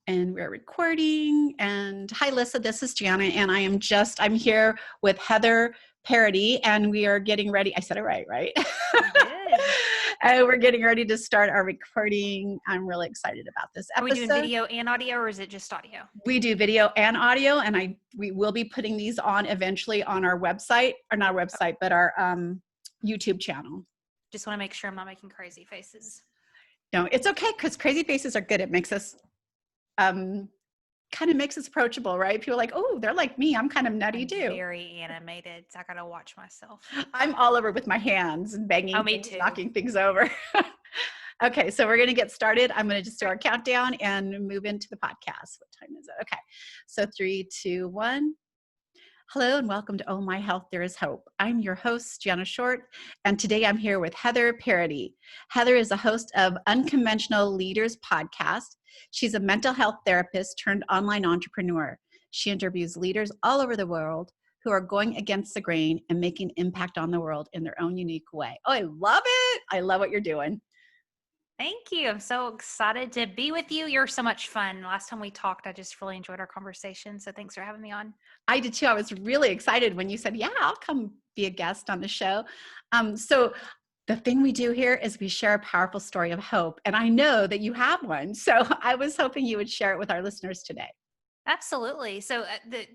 And we're recording. And hi, Lissa, this is Jana, and I'm here with Heather Parady, and we are getting ready. I said it right, right? You did. And we're getting ready to start our recording. I'm really excited about this Are we doing episode. video and audio, or is it just audio? We do video and audio, and we will be putting these on eventually on our website, or not our website, but our YouTube channel. Just want to make sure I'm not making crazy faces. No, it's okay, because crazy faces are good. It makes us kind of makes us approachable, right? People are like, oh, they're like me. I'm kind of nutty I'm too. very animated, so I gotta watch myself. I'm all over with my hands and banging me things, too. knocking things over. Okay, so we're going to get started. I'm going to just do our countdown and move into the podcast. What time is it? Okay, so 3, 2, 1. Hello and welcome to Oh My Health, There Is Hope. I'm your host, Jana Short, and today I'm here with Heather Parady. Heather is a host of Unconventional Leaders podcast. She's a mental health therapist turned online entrepreneur. She interviews leaders all over the world who are going against the grain and making impact on the world in their own unique way. Oh, I love it. I love what you're doing. Thank you. I'm so excited to be with you. You're so much fun. Last time we talked, I just really enjoyed our conversation. So thanks for having me on. I did too. I was really excited when you said, yeah, I'll come be a guest on the show. So the thing we do here is we share a powerful story of hope. And I know that you have one. So I was hoping you would share it with our listeners today. Absolutely. So the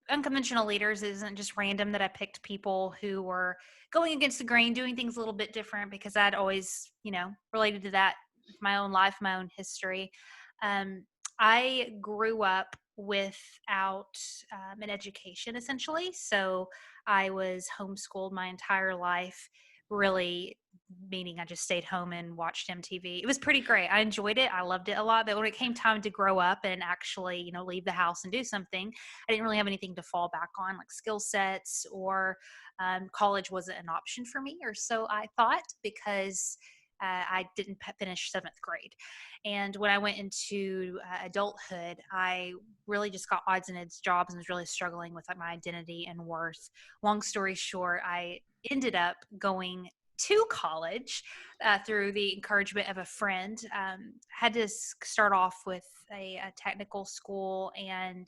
Unconventional Leaders isn't just random that I picked people who were going against the grain, doing things a little bit different, because I'd always, related to that, my own life, my own history. I grew up without an education, essentially. So I was homeschooled my entire life, really meaning I just stayed home and watched MTV. It was pretty great. I enjoyed it. I loved it a lot. But when it came time to grow up and actually, leave the house and do something, I didn't really have anything to fall back on, like skill sets, or college wasn't an option for me, or so I thought, because I didn't finish 7th grade. And when I went into adulthood, I really just got odds and ends jobs and was really struggling with my identity and worth. Long story short, I ended up going to college through the encouragement of a friend. Had to start off with a technical school and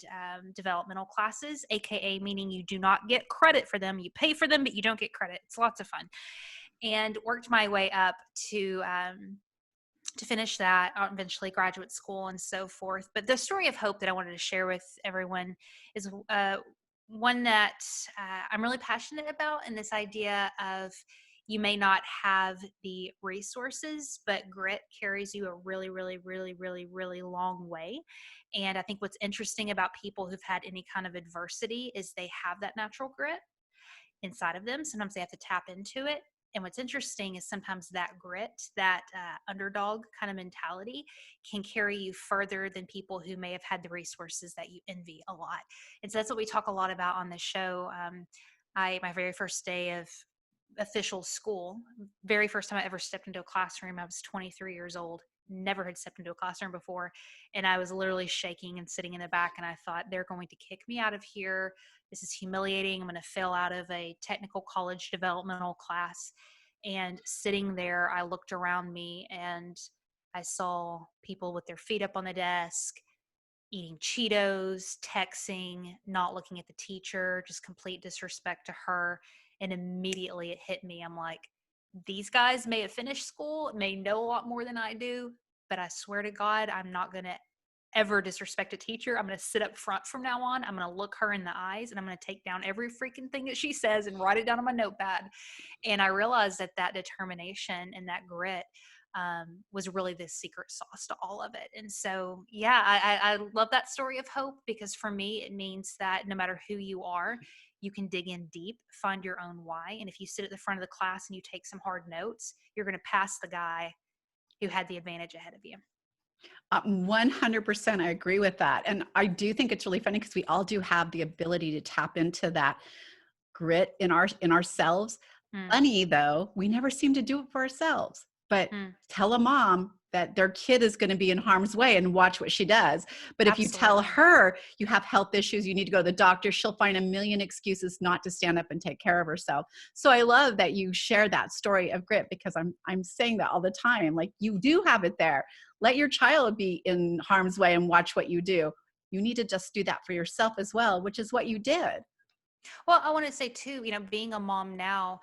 developmental classes, aka meaning you do not get credit for them. You pay for them, but you don't get credit. It's lots of fun. And worked my way up to finish that, eventually graduate school and so forth. But the story of hope that I wanted to share with everyone is one that I'm really passionate about, and this idea of you may not have the resources, but grit carries you a really, really, really, really, really long way. And I think what's interesting about people who've had any kind of adversity is they have that natural grit inside of them. Sometimes they have to tap into it. And what's interesting is sometimes that grit, that underdog kind of mentality can carry you further than people who may have had the resources that you envy a lot. And so that's what we talk a lot about on this show. My very first day of official school, very first time I ever stepped into a classroom, I was 23 years old, never had stepped into a classroom before. And I was literally shaking and sitting in the back. And I thought, they're going to kick me out of here. This is humiliating. I'm going to fail out of a technical college developmental class. And sitting there, I looked around me and I saw people with their feet up on the desk, eating Cheetos, texting, not looking at the teacher, just complete disrespect to her. And immediately it hit me. I'm like, these guys may have finished school, may know a lot more than I do, but I swear to God, I'm not going to ever disrespect a teacher. I'm going to sit up front from now on. I'm going to look her in the eyes, and I'm going to take down every freaking thing that she says and write it down on my notepad. And I realized that determination and that grit was really the secret sauce to all of it. And so, yeah, I love that story of hope, because for me, it means that no matter who you are, you can dig in deep, find your own why. And if you sit at the front of the class and you take some hard notes, you're going to pass the guy who had the advantage ahead of you. 100%. I agree with that. And I do think it's really funny because we all do have the ability to tap into that grit in ourselves. Funny though, we never seem to do it for ourselves, but tell a mom that their kid is going to be in harm's way and watch what she does. But if you tell her you have health issues, you need to go to the doctor, she'll find a million excuses not to stand up and take care of herself. So I love that you share that story of grit, because I'm saying that all the time. Like, you do have it there. Let your child be in harm's way and watch what you do. You need to just do that for yourself as well, which is what you did. Well, I want to say too, being a mom now,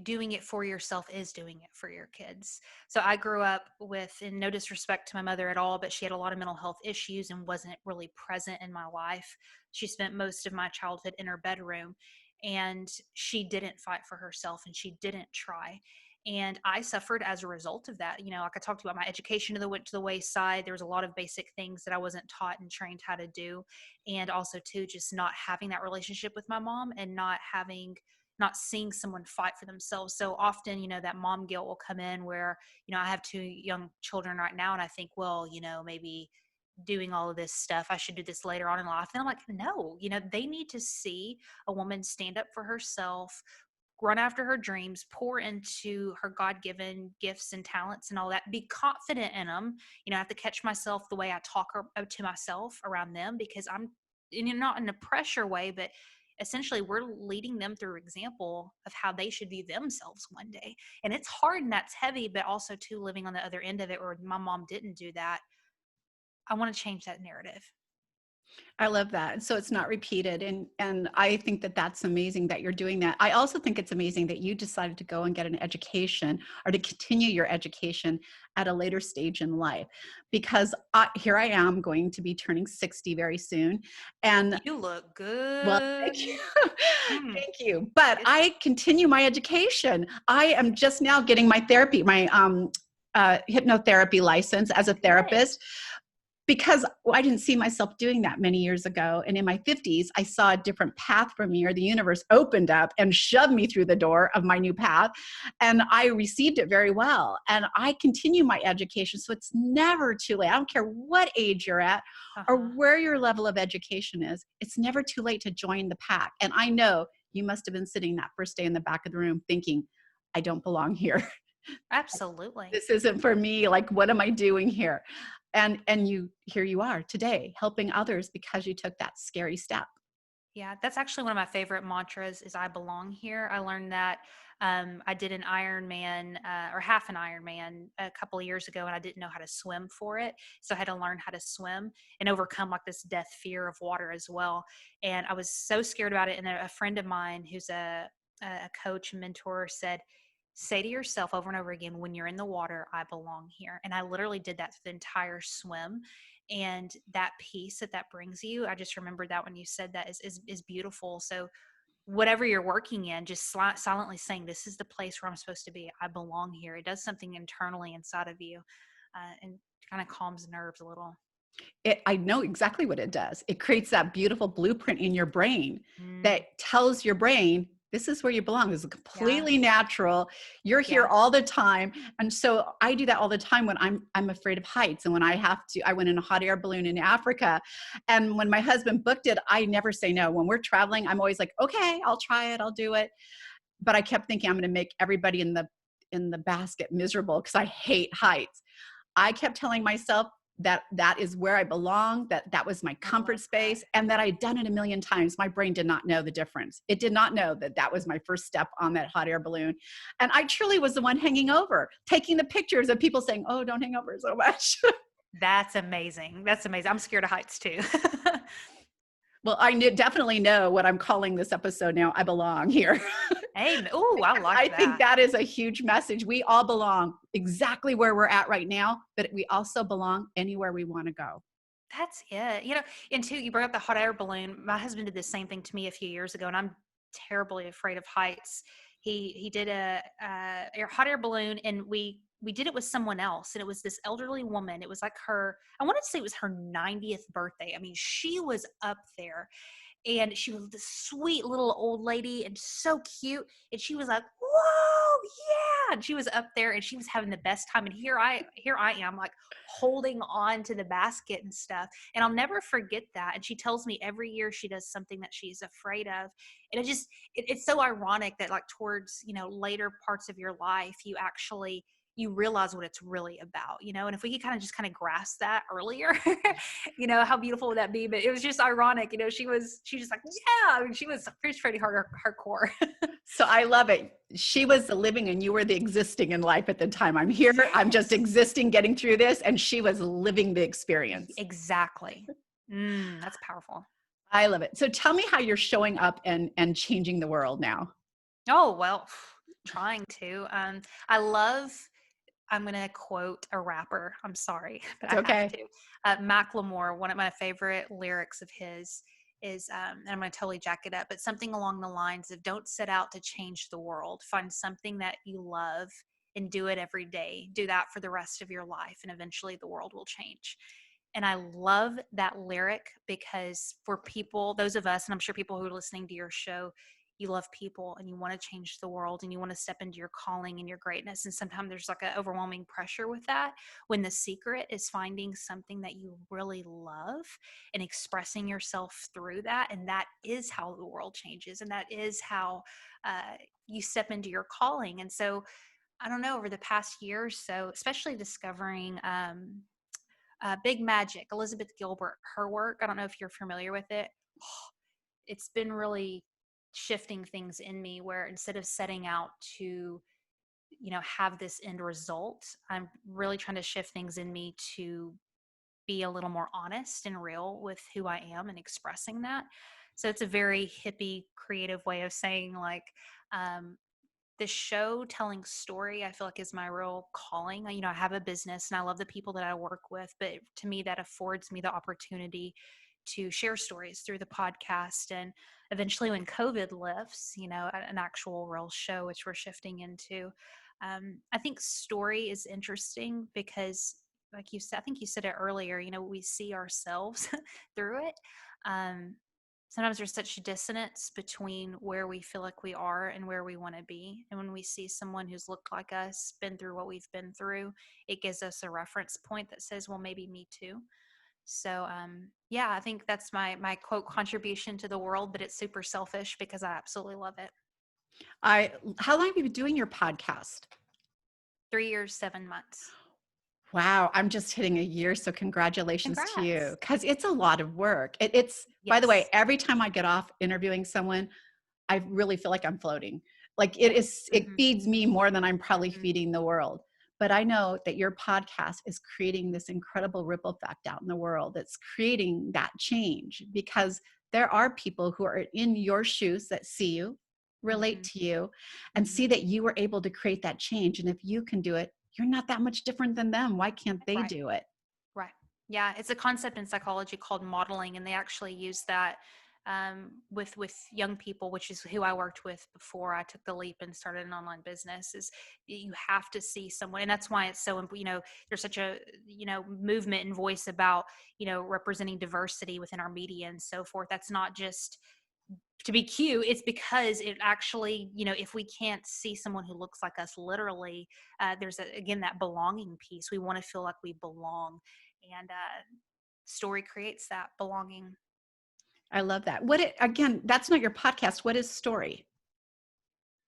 doing it for yourself is doing it for your kids. So I grew up with, and no disrespect to my mother at all, but she had a lot of mental health issues and wasn't really present in my life. She spent most of my childhood in her bedroom, and she didn't fight for herself and she didn't try. And I suffered as a result of that. Like I talked about, my education went to the wayside. There was a lot of basic things that I wasn't taught and trained how to do. And also too, just not having that relationship with my mom and not seeing someone fight for themselves. So often, that mom guilt will come in where, I have 2 young children right now, and I think, well, maybe doing all of this stuff, I should do this later on in life. And I'm like, no, they need to see a woman stand up for herself, run after her dreams, pour into her God-given gifts and talents and all that, be confident in them. I have to catch myself the way I talk to myself around them, because not in a pressure way, but essentially we're leading them through example of how they should view themselves one day. And it's hard and that's heavy, but also too, living on the other end of it where my mom didn't do that. I want to change that narrative. I love that. So it's not repeated. And I think that that's amazing that you're doing that. I also think it's amazing that you decided to go and get an education or to continue your education at a later stage in life, because here I am going to be turning 60 very soon. And You look well, good. thank you. Mm, Thank you. But I continue my education. I am just now getting my therapy, my hypnotherapy license as a good. therapist, because I didn't see myself doing that many years ago. And in my 50s, I saw a different path for me, or the universe opened up and shoved me through the door of my new path. And I received it very well. And I continue my education. So it's never too late. I don't care what age you're at or Uh-huh. where your level of education is. It's never too late to join the pack. And I know you must have been sitting that first day in the back of the room thinking, I don't belong here. Absolutely. This isn't for me. Like, what am I doing here? And here you are today, helping others because you took that scary step. Yeah, that's actually one of my favorite mantras is I belong here. I learned that I did an Ironman or half an Ironman a couple of years ago, and I didn't know how to swim for it. So I had to learn how to swim and overcome like this death fear of water as well. And I was so scared about it. And a friend of mine who's a coach and mentor said, say to yourself over and over again, when you're in the water, I belong here. And I literally did that through the entire swim. And that peace that brings you, I just remembered that when you said that is beautiful. So whatever you're working in, just silently saying, this is the place where I'm supposed to be. I belong here. It does something internally inside of you, and kind of calms nerves a little. I know exactly what it does. It creates that beautiful blueprint in your brain Mm, that tells your brain, this is where you belong. This is yeah. completely natural. You're here Yeah. all the time. And so I do that all the time when I'm afraid of heights. And when I went in a hot air balloon in Africa. And when my husband booked it, I never say no. When we're traveling, I'm always like, okay, I'll try it. I'll do it. But I kept thinking I'm going to make everybody in the basket miserable because I hate heights. I kept telling myself that that is where I belong, that was my I love comfort that. space, and that I'd done it a million times. My brain did not know the difference. It did not know that that was my first step on that hot air balloon. And I truly was the one hanging over, taking the pictures of people saying, oh, don't hang over so much. That's amazing. That's amazing. I'm scared of heights too. Well, definitely know what I'm calling this episode now. I belong here. Hey, oh, I like I think that. that is a huge message. We all belong exactly where we're at right now, but we also belong anywhere we want to go. That's it. And two, you brought up the hot air balloon. My husband did the same thing to me a few years ago, and I'm terribly afraid of heights. He did a hot air balloon, and we did it with someone else, and it was this elderly woman. It was like I wanted to say it was her 90th birthday. I mean, she was up there, and she was this sweet little old lady and so cute. And she was like, whoa, yeah. And she was up there and she was having the best time. And here I am, like holding on to the basket and stuff. And I'll never forget that. And she tells me every year she does something that she's afraid of. And it's so ironic that like towards, later parts of your life, you realize what it's really about, and if we could kind of grasp that earlier, how beautiful would that be? But it was just ironic, she was just like, yeah, I mean, she was pretty hardcore. So I love it. She was the living and you were the existing in life at the time. I'm here, I'm just Yes. existing, getting through this. And she was living the experience. Exactly. That's powerful. I love it. So tell me how you're showing up and changing the world now. Oh, well, trying to. I'm going to quote a rapper. I'm sorry, but It's I have okay. to. Macklemore, one of my favorite lyrics of his is, and I'm going to totally jack it up, but something along the lines of don't set out to change the world. Find something that you love and do it every day. Do that for the rest of your life, and eventually the world will change. And I love that lyric because for people, those of us, and I'm sure people who are listening to your show, you love people and you want to change the world and you want to step into your calling and your greatness. And sometimes there's like an overwhelming pressure with that, when the secret is finding something that you really love and expressing yourself through that. And that is how the world changes. And that is how you step into your calling. And so, I don't know, over the past year or so, especially discovering Big Magic, Elizabeth Gilbert, her work. I don't know if you're familiar with it. It's been really shifting things in me, where instead of setting out to, have this end result, I'm really trying to shift things in me to be a little more honest and real with who I am and expressing that. So it's a very hippie, creative way of saying, like, um, the show telling story, I feel like, is my real calling. I have a business and I love the people that I work with, but to me that affords me the opportunity to share stories through the podcast. And eventually when COVID lifts, an actual real show, which we're shifting into. I think story is interesting because, like you said, I think you said it earlier, we see ourselves through it. Um, Sometimes there's such dissonance between where we feel like we are and where we want to be. And when we see someone who's looked like us, been through what we've been through, it gives us a reference point that says, well, maybe me too. So, yeah, I think that's my quote contribution to the world, but it's super selfish because I absolutely love it. How long have you been doing your podcast? 3 years, 7 months. Wow, I'm just hitting a year, so congratulations to you, Congrats. because it's a lot of work. It's, by the way, Yes. every time I get off interviewing someone, I really feel like I'm floating. Like it Mm-hmm. feeds me more than I'm probably Mm-hmm. feeding the world. But I know that your podcast is creating this incredible ripple effect out in the world. That's creating that change, because there are people who are in your shoes that see you, relate Mm-hmm. to you, and Mm-hmm. see that you were able to create that change. And if you can do it, you're not that much different than them. Why can't they Right. do it? Right. Yeah, it's a concept in psychology called modeling, and they actually use that with young people, which is who I worked with before I took the leap and started an online business. Is you have to see someone, and that's why it's so there's such a movement and voice about representing diversity within our media and so forth. That's not just to be cute. It's because it actually, if we can't see someone who looks like us literally, there's again that belonging piece. We want to feel like we belong, and story creates that belonging. I love that. Again, that's not your podcast. What is story?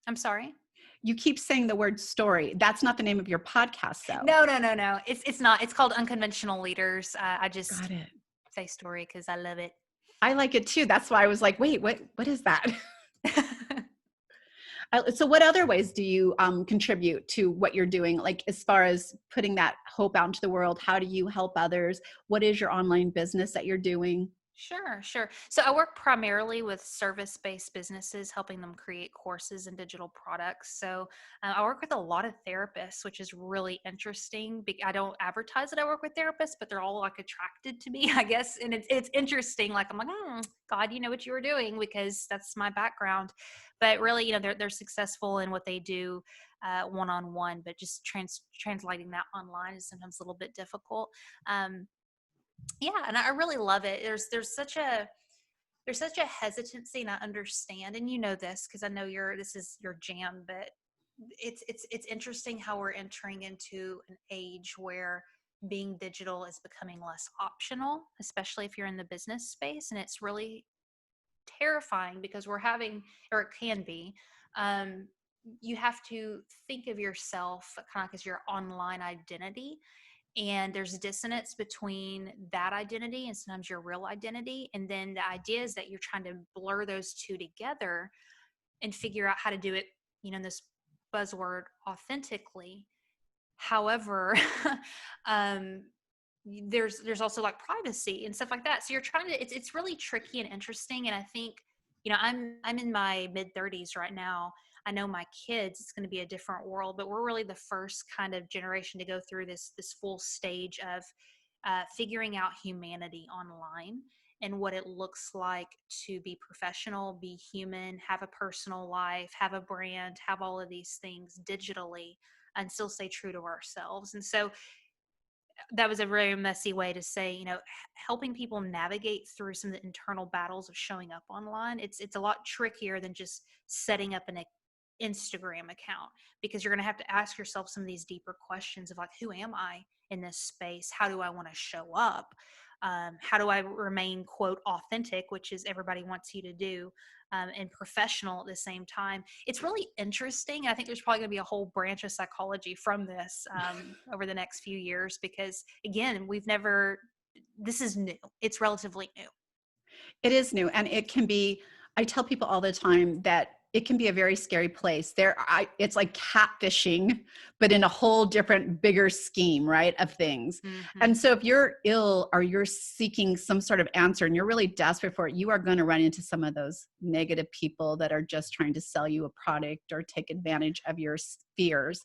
I'm sorry. You keep saying the word story. That's not the name of your podcast, though. No. It's not. It's called Unconventional Leaders. I just Got it. say story because I love it. I like it too. That's why I was like, wait, what is that? So what other ways do you contribute to what you're doing? Like, as far as putting that hope out into the world, how do you help others? What is your online business that you're doing? Sure. So I work primarily with service-based businesses, helping them create courses and digital products. So I work with a lot of therapists, which is really interesting. I don't advertise that I work with therapists, but they're all like attracted to me, I guess. And it's interesting. Like I'm like, God, you know what you were doing, because that's my background. But really, they're successful in what they do one-on-one, but just translating that online is sometimes a little bit difficult. Yeah, and I really love it. There's such a hesitancy, and I understand, and this because I know this is your jam. But it's interesting how we're entering into an age where being digital is becoming less optional, especially if you're in the business space, and it's really terrifying because we're having, or it can be, um, you have to think of yourself kind of like as your online identity. And there's dissonance between that identity and sometimes your real identity. And then the idea is that you're trying to blur those two together and figure out how to do it, in this buzzword, authentically. However, um, there's also like privacy and stuff like that. So you're trying to, it's really tricky and interesting. And I think, I'm in my mid 30s right now. I know my kids, it's going to be a different world, but we're really the first kind of generation to go through this full stage of figuring out humanity online and what it looks like to be professional, be human, have a personal life, have a brand, have all of these things digitally, and still stay true to ourselves. And so that was a very messy way to say, helping people navigate through some of the internal battles of showing up online. It's a lot trickier than just setting up an Instagram account, because you're going to have to ask yourself some of these deeper questions of like, who am I in this space? How do I want to show up? How do I remain, quote, authentic, which is everybody wants you to do, and professional at the same time? It's really interesting. I think there's probably going to be a whole branch of psychology from this over the next few years, because again, this is new. It's relatively new. It is new, and it can be, I tell people all the time that it can be a very scary place. It's like catfishing, but in a whole different, bigger scheme, right, of things. Mm-hmm. And so if you're ill or you're seeking some sort of answer and you're really desperate for it, you are going to run into some of those negative people that are just trying to sell you a product or take advantage of your fears.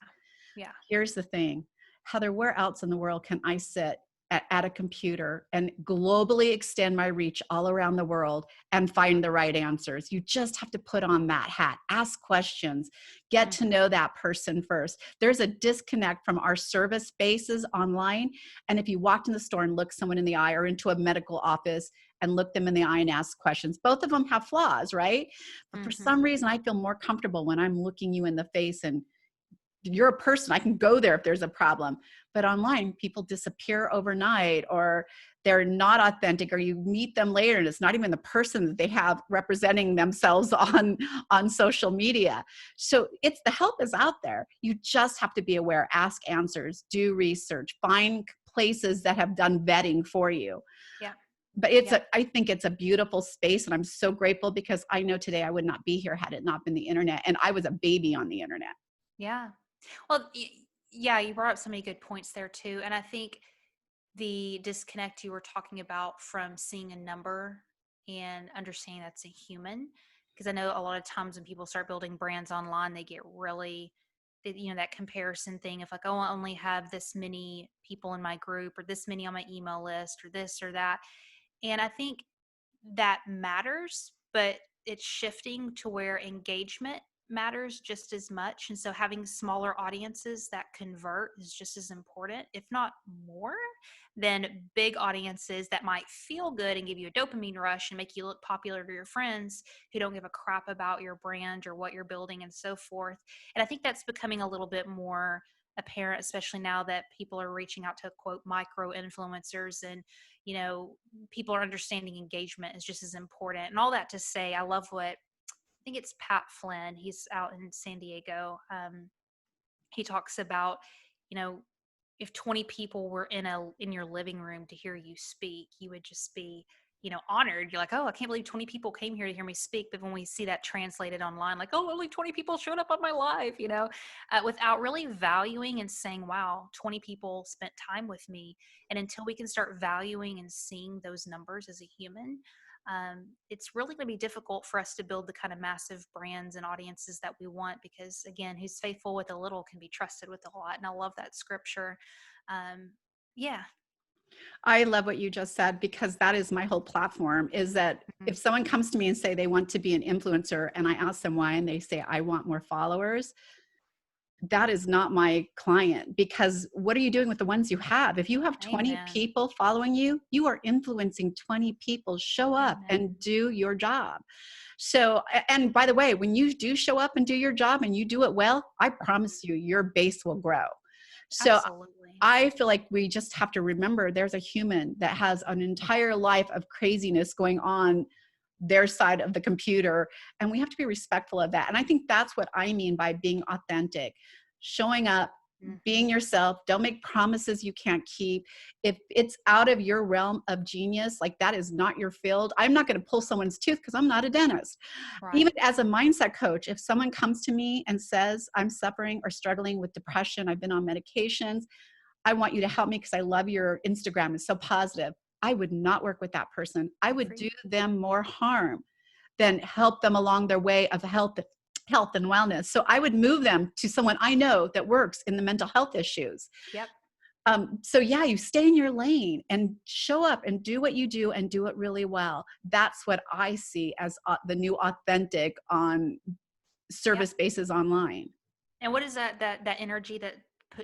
Yeah. Here's the thing, Heather, where else in the world can I sit at a computer and globally extend my reach all around the world and find the right answers? You just have to put on that hat, ask questions, get to know that person first. There's a disconnect from our service bases online. And if you walked in the store and looked someone in the eye, or into a medical office and look them in the eye and ask questions, both of them have flaws, right? But for some reason, I feel more comfortable when I'm looking you in the face and you're a person. I can go there if there's a problem. But online, people disappear overnight, or they're not authentic, or you meet them later and it's not even the person that they have representing themselves on social media. So the help is out there. You just have to be aware, ask answers, do research, find places that have done vetting for you. Yeah. But I think it's a beautiful space, and I'm so grateful, because I know today I would not be here had it not been the internet, and I was a baby on the internet. Yeah. Well, yeah, you brought up so many good points there too. And I think the disconnect you were talking about from seeing a number and understanding that's a human, because I know a lot of times when people start building brands online, they get really, that comparison thing of like, oh, I only have this many people in my group, or this many on my email list, or this or that. And I think that matters, but it's shifting to where engagement matters just as much. And so having smaller audiences that convert is just as important, if not more, than big audiences that might feel good and give you a dopamine rush and make you look popular to your friends who don't give a crap about your brand or what you're building and so forth. And I think that's becoming a little bit more apparent, especially now that people are reaching out to, quote, micro influencers, and people are understanding engagement is just as important. And all that to say, I love what, I think it's Pat Flynn, he's out in San Diego. He talks about, if 20 people were in your living room to hear you speak, you would just be, honored. You're like, oh, I can't believe 20 people came here to hear me speak. But when we see that translated online, like, oh, only 20 people showed up on my live, without really valuing and saying, wow, 20 people spent time with me. And until we can start valuing and seeing those numbers as a human, it's really going to be difficult for us to build the kind of massive brands and audiences that we want, because again, who's faithful with a little can be trusted with a lot. And I love that scripture. Yeah. I love what you just said, because that is my whole platform, is that if someone comes to me and say they want to be an influencer, and I ask them why, and they say, I want more followers, that is not my client. Because what are you doing with the ones you have? If you have 20 Amen. people following you, you are influencing 20 people. Show up and do your job. So, and by the way, when you do show up and do your job and you do it well, I promise you, your base will grow. So Absolutely. I feel like we just have to remember there's a human that has an entire life of craziness going on their side of the computer, and we have to be respectful of that. And I think that's what I mean by being authentic, showing up, being yourself. Don't make promises you can't keep. If it's out of your realm of genius, like that is not your field, I'm not going to pull someone's tooth because I'm not a dentist. Right. Even as a mindset coach, if someone comes to me and says, I'm suffering or struggling with depression, I've been on medications, I want you to help me because I love your Instagram, it's so positive, I would not work with that person. I would do them more harm than help them along their way of health and wellness. So I would move them to someone I know that works in the mental health issues. Yep. So yeah, you stay in your lane and show up and do what you do and do it really well. That's what I see as the new authentic on service bases online. And what is that energy that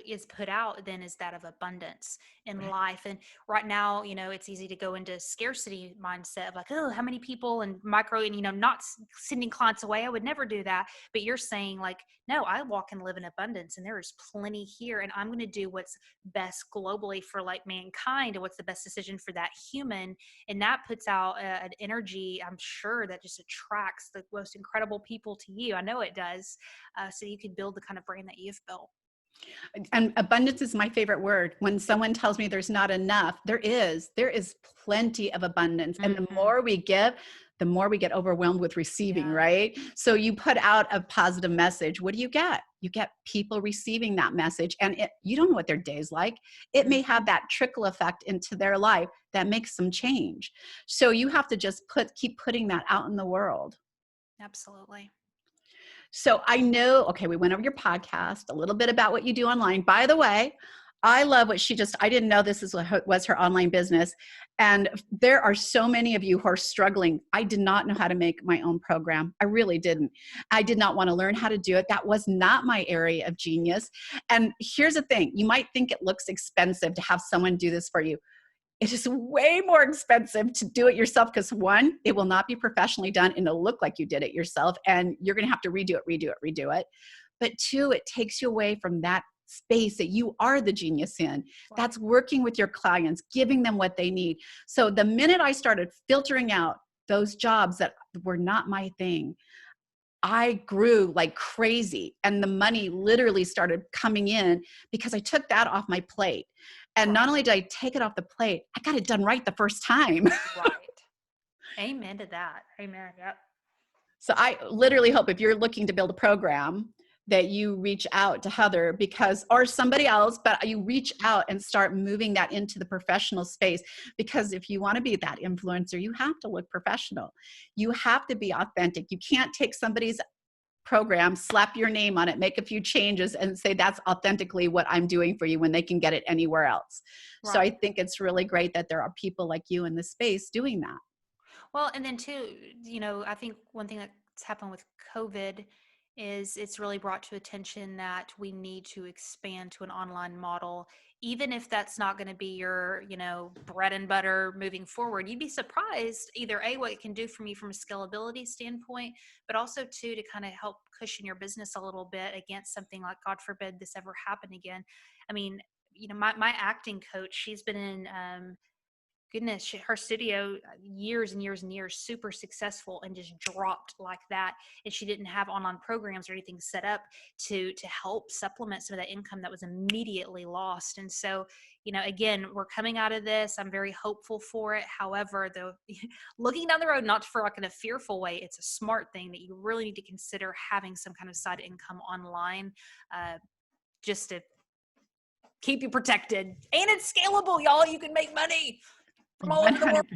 is put out then is that of abundance in life. And right now, it's easy to go into scarcity mindset of like, oh, how many people and micro, and not sending clients away. I would never do that. But you're saying like, no, I walk and live in abundance, and there is plenty here, and I'm going to do what's best globally for like mankind, and what's the best decision for that human. And that puts out an energy, I'm sure, that just attracts the most incredible people to you. I know it does. So you can build the kind of brand that you've built. And abundance is my favorite word. When someone tells me there's not enough, there is plenty of abundance. And the more we give, the more we get overwhelmed with receiving, right? So you put out a positive message. What do you get? You get people receiving that message, and you don't know what their day's like. It may have that trickle effect into their life that makes some change. So you have to just keep putting that out in the world. Absolutely. So I know, okay, we went over your podcast, a little bit about what you do online. By the way, I love what I didn't know this was her online business. And there are so many of you who are struggling. I did not know how to make my own program. I really didn't. I did not want to learn how to do it. That was not my area of genius. And here's the thing, you might think it looks expensive to have someone do this for you. It is way more expensive to do it yourself because one, it will not be professionally done and it'll look like you did it yourself, and you're going to have to redo it. But two, it takes you away from that space that you are the genius in. Right. That's working with your clients, giving them what they need. So the minute I started filtering out those jobs that were not my thing, I grew like crazy, and the money literally started coming in because I took that off my plate. And not only did I take it off the plate, I got it done right the first time. Right. Amen to that. Amen. Yep. So I literally hope if you're looking to build a program that you reach out to Heather or somebody else, but you reach out and start moving that into the professional space. Because if you want to be that influencer, you have to look professional. You have to be authentic. You can't take somebody's program, slap your name on it, make a few changes and say that's authentically what I'm doing for you when they can get it anywhere else. Right. So I think it's really great that there are people like you in this space doing that. Well, and then too, I think one thing that's happened with COVID is it's really brought to attention that we need to expand to an online model, even if that's not going to be your, bread and butter moving forward. You'd be surprised either A, what it can do for me from a scalability standpoint, but also two, to kind of help cushion your business a little bit against something like, God forbid this ever happen again. I mean, my acting coach, she's been in, her studio years and years and years, super successful, and just dropped like that. And she didn't have online programs or anything set up to help supplement some of that income that was immediately lost. And so, again, we're coming out of this. I'm very hopeful for it. However, though, looking down the road, not for like in a fearful way, it's a smart thing that you really need to consider having some kind of side income online, just to keep you protected. And it's scalable, y'all. You can make money from all over the world.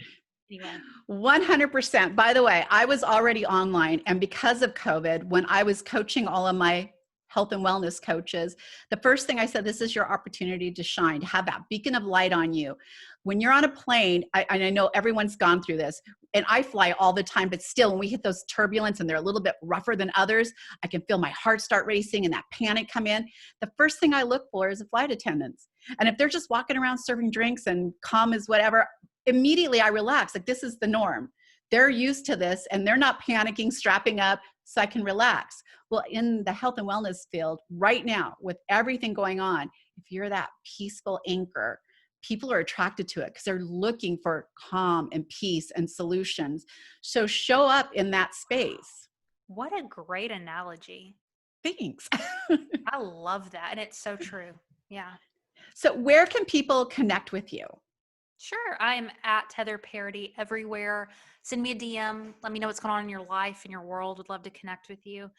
Anyway. 100%. By the way, I was already online, and because of COVID, when I was coaching all of my health and wellness coaches, the first thing I said, this is your opportunity to shine, to have that beacon of light on you. When you're on a plane, I know everyone's gone through this, and I fly all the time, but still when we hit those turbulence and they're a little bit rougher than others, I can feel my heart start racing and that panic come in. The first thing I look for is a flight attendants. And if they're just walking around serving drinks and calm as whatever, immediately I relax. Like, this is the norm. They're used to this and they're not panicking, strapping up, so I can relax. Well, in the health and wellness field right now, with everything going on, if you're that peaceful anchor, people are attracted to it because they're looking for calm and peace and solutions. So show up in that space. What a great analogy. Thanks. I love that. And it's so true. Yeah. So where can people connect with you? Sure. I'm at Heather Parady everywhere. Send me a DM. Let me know what's going on in your life and your world. Would love to connect with you.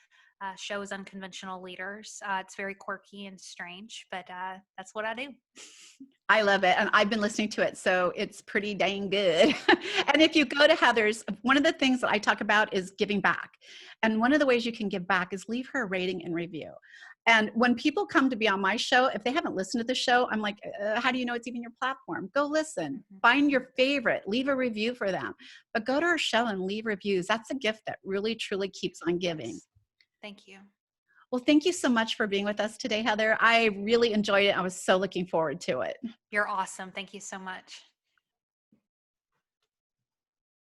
Show is Unconventional Leaders. It's very quirky and strange, but that's what I do. I love it. And I've been listening to it. So it's pretty dang good. And if you go to Heather's, one of the things that I talk about is giving back. And one of the ways you can give back is leave her a rating and review. And when people come to be on my show, if they haven't listened to the show, I'm like, how do you know it's even your platform? Go listen, find your favorite, leave a review for them. But go to her show and leave reviews. That's a gift that really, truly keeps on giving. Yes. Thank you. Well, thank you so much for being with us today, Heather. I really enjoyed it. I was so looking forward to it. You're awesome. Thank you so much.